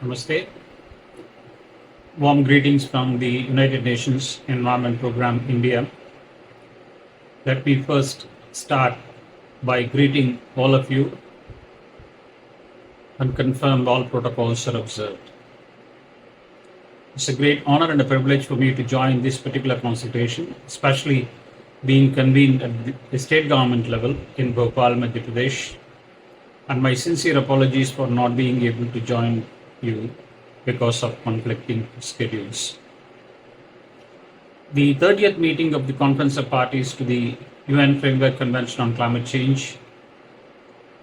Namaste. Warm greetings from the United Nations Environment Programme, India. Let me first start by greeting all of you and confirm all protocols are observed. It's a great honor and a privilege for me to join this particular consultation, especially being convened at the state government level in Bhopal, Madhya Pradesh. And my sincere apologies for not being able to join you because of conflicting schedules. The 30th meeting of the Conference of Parties to the UN Framework Convention on Climate Change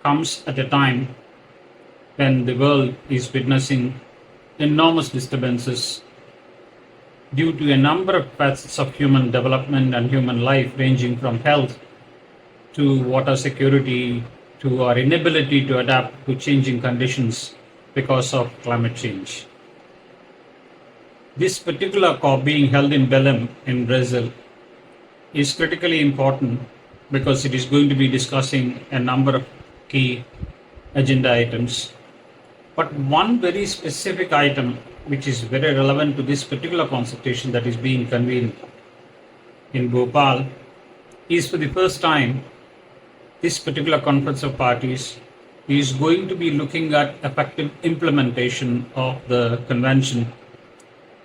comes at a time when the world is witnessing enormous disturbances due to a number of facets of human development and human life, ranging from health to water security to our inability to adapt to changing conditions because of climate change. This particular COP being held in Belém in Brazil is critically important because it is going to be discussing a number of key agenda items. But one very specific item which is very relevant to this particular consultation that is being convened in Bhopal is, for the first time, this particular Conference of Parties is going to be looking at effective implementation of the convention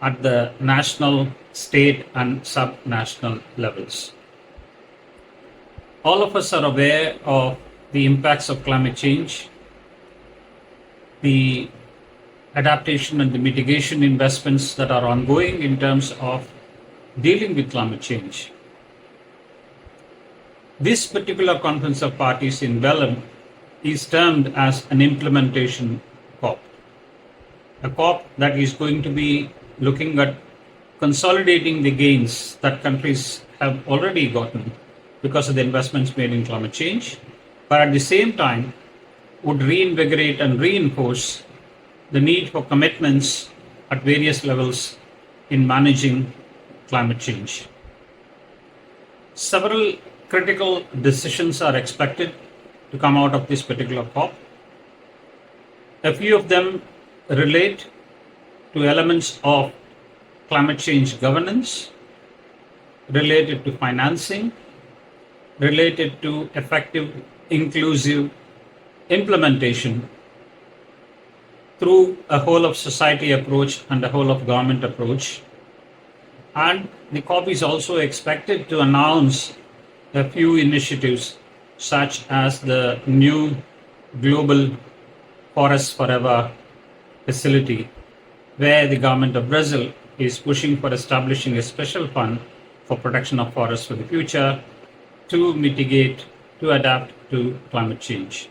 at the national, state and sub-national levels. All of us are aware of the impacts of climate change, the adaptation and the mitigation investments that are ongoing in terms of dealing with climate change. This particular Conference of Parties in Belém is termed as an implementation COP. A COP that is going to be looking at consolidating the gains that countries have already gotten because of the investments made in climate change, but at the same time would reinvigorate and reinforce the need for commitments at various levels in managing climate change. Several critical decisions are expected to come out of this particular COP. A few of them relate to elements of climate change governance, related to financing, related to effective, inclusive implementation through a whole of society approach and a whole of government approach. And the COP is also expected to announce a few initiatives such as the new global Forests Forever facility, where the government of Brazil is pushing for establishing a special fund for protection of forests for the future to mitigate, to adapt to climate change.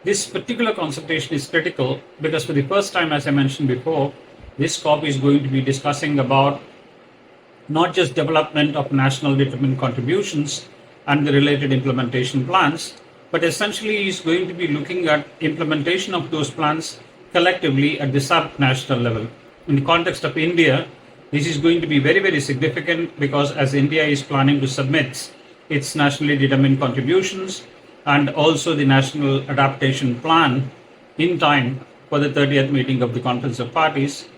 This particular consultation is critical because for the first time, as I mentioned before, this COP is going to be discussing about not just development of national determined contributions and the related implementation plans, but essentially is going to be looking at implementation of those plans collectively at the sub-national level. In the context of India, this is going to be very, very significant because as India is planning to submit its nationally determined contributions and also the national adaptation plan in time for the 30th meeting of the Conference of Parties,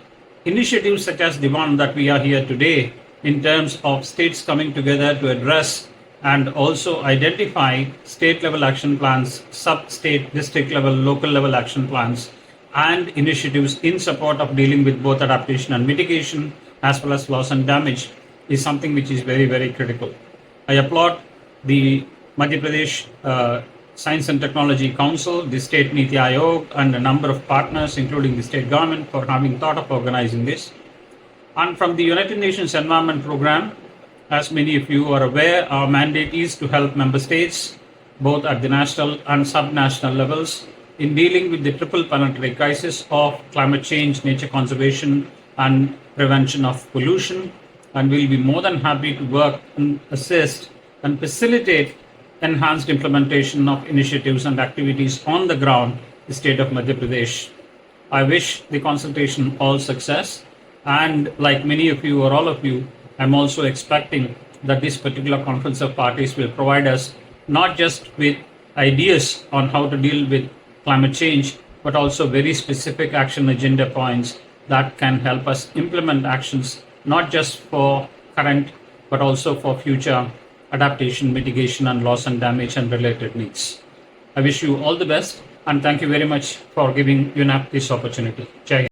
initiatives such as the one that we are here today in terms of states coming together to address and also identify state level action plans, sub-state, district level, local level action plans, and initiatives in support of dealing with both adaptation and mitigation as well as loss and damage is something which is very, very critical. I applaud the Madhya Pradesh Science and Technology Council, the State Niti Aayog, and a number of partners, including the state government, for having thought of organizing this. And from the United Nations Environment Programme, as many of you are aware, our mandate is to help member states, both at the national and sub-national levels, in dealing with the triple planetary crisis of climate change, nature conservation, and prevention of pollution. And we'll be more than happy to work and assist and facilitate enhanced implementation of initiatives and activities on the ground, the state of Madhya Pradesh. I wish the consultation all success. And like many of you or all of you, I'm also expecting that this particular Conference of Parties will provide us not just with ideas on how to deal with climate change, but also very specific action agenda points that can help us implement actions not just for current but also for future adaptation, mitigation, and loss and damage and related needs. I wish you all the best and thank you very much for giving UNAP this opportunity. Jai Hind.